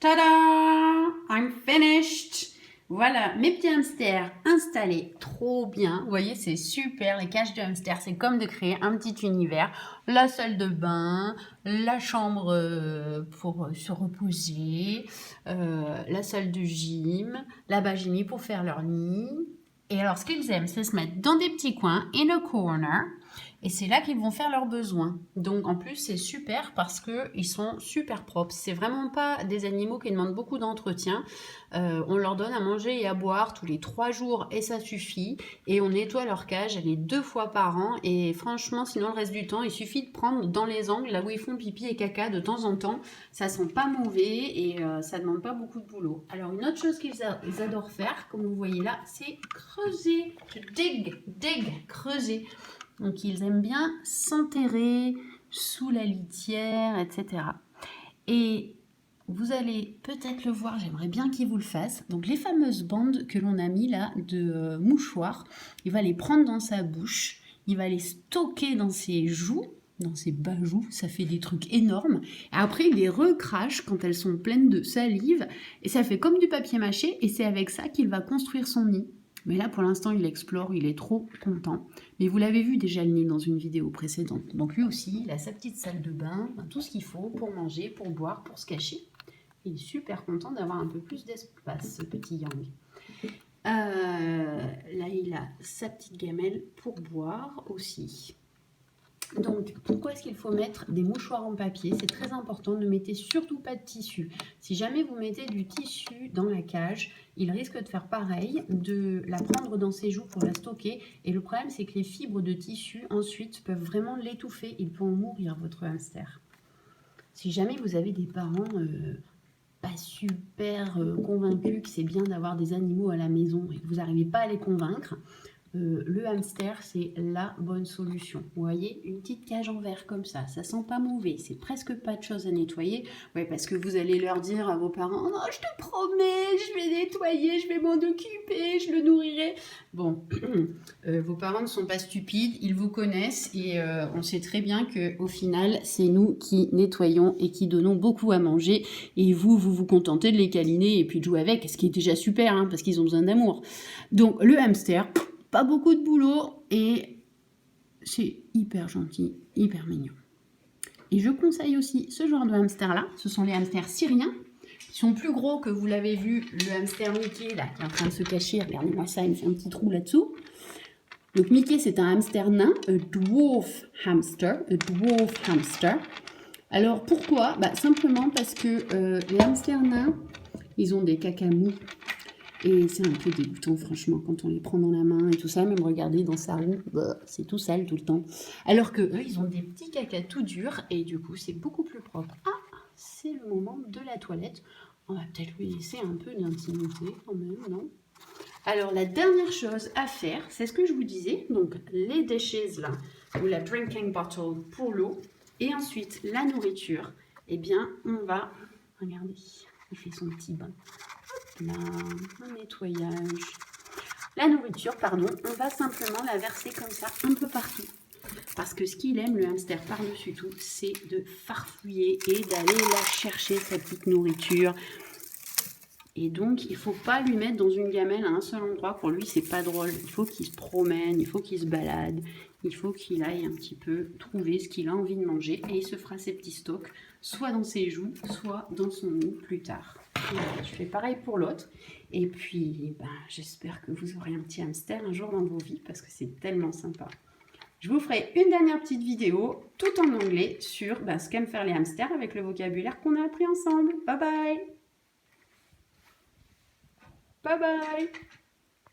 Tada! I'm finished! Voilà, mes petits hamsters installés, trop bien. Vous voyez, c'est super, les cages de hamsters, c'est comme de créer un petit univers. La salle de bain, la chambre pour se reposer, la salle de gym, là-bas j'ai mis pour faire leur nid. Et alors, ce qu'ils aiment, c'est se mettre dans des petits coins, in a corner, et c'est là qu'ils vont faire leurs besoins. Donc, en plus, c'est super parce qu'ils sont super propres. C'est vraiment pas des animaux qui demandent beaucoup d'entretien. On leur donne à manger et à boire tous les 3 jours et ça suffit. Et on nettoie leur cage les 2 fois par an. Et franchement, sinon, le reste du temps, il suffit de prendre dans les angles, là où ils font pipi et caca de temps en temps. Ça sent pas mauvais et ça demande pas beaucoup de boulot. Alors, une autre chose qu'ils adorent faire, comme vous voyez là, c'est creuser. Creuser. Donc, ils aiment bien s'enterrer sous la litière, etc. Et vous allez peut-être le voir, j'aimerais bien qu'ils vous le fassent. Donc, les fameuses bandes que l'on a mis là de mouchoirs, il va les prendre dans sa bouche, il va les stocker dans ses joues, dans ses bas-joues, ça fait des trucs énormes. Et après, il les recrache quand elles sont pleines de salive, et ça fait comme du papier mâché, et c'est avec ça qu'il va construire son nid. Mais là, pour l'instant, il explore, il est trop content. Mais vous l'avez vu déjà le nid dans une vidéo précédente. Donc lui aussi, il a sa petite salle de bain, tout ce qu'il faut pour manger, pour boire, pour se cacher. Il est super content d'avoir un peu plus d'espace, ce petit Yang. Là, il a sa petite gamelle pour boire aussi. Donc, pourquoi est-ce qu'il faut mettre des mouchoirs en papier? C'est très important, ne mettez surtout pas de tissu. Si jamais vous mettez du tissu dans la cage, il risque de faire pareil, de la prendre dans ses joues pour la stocker. Et le problème, c'est que les fibres de tissu, ensuite, peuvent vraiment l'étouffer. Il peut en mourir, votre hamster. Si jamais vous avez des parents pas super convaincus que c'est bien d'avoir des animaux à la maison et que vous n'arrivez pas à les convaincre, le hamster, c'est la bonne solution. Vous voyez, une petite cage en verre comme ça sent pas mauvais, c'est presque pas de choses à nettoyer. Ouais, parce que vous allez leur dire à vos parents, non, je te promets, je vais nettoyer, je vais m'en occuper, je le nourrirai. Bon, vos parents ne sont pas stupides, ils vous connaissent et on sait très bien qu'au final, c'est nous qui nettoyons et qui donnons beaucoup à manger et vous vous contentez de les câliner et puis de jouer avec, ce qui est déjà super, hein, parce qu'ils ont besoin d'amour. Donc, le hamster, pas beaucoup de boulot et c'est hyper gentil, hyper mignon. Et je conseille aussi ce genre de hamster-là. Ce sont les hamsters syriens. Ils sont plus gros que vous l'avez vu, le hamster Mickey, là, qui est en train de se cacher. Regardez-moi ça, il me fait un petit trou là-dessous. Donc Mickey, c'est un hamster nain, un dwarf hamster, Alors pourquoi? Simplement parce que les hamsters nains, ils ont des cacamous. Et c'est un peu dégoûtant, franchement, quand on les prend dans la main et tout ça. Même regarder dans sa roue, c'est tout sale tout le temps. Alors que eux, ils ont des petits cacas tout durs et du coup, c'est beaucoup plus propre. Ah, c'est le moment de la toilette. On va peut-être lui laisser un peu d'intimité quand même, non? Alors, la dernière chose à faire, c'est ce que je vous disais. Donc, les déchets là, ou la drinking bottle pour l'eau. Et ensuite, la nourriture. Eh bien, on va... Regardez, il fait son petit bain. Là, un nettoyage. La nourriture, pardon, on va simplement la verser comme ça un peu partout. Parce que ce qu'il aime, le hamster, par-dessus tout, c'est de farfouiller et d'aller la chercher, sa petite nourriture. Et donc, il ne faut pas lui mettre dans une gamelle à un seul endroit. Pour lui, c'est pas drôle. Il faut qu'il se promène, il faut qu'il se balade, il faut qu'il aille un petit peu trouver ce qu'il a envie de manger. Et il se fera ses petits stocks, soit dans ses joues, soit dans son nid plus tard. Voilà, je fais pareil pour l'autre. Et puis, j'espère que vous aurez un petit hamster un jour dans vos vies, parce que c'est tellement sympa. Je vous ferai une dernière petite vidéo, tout en anglais, sur ce qu'aiment faire les hamsters avec le vocabulaire qu'on a appris ensemble. Bye bye! Bye bye!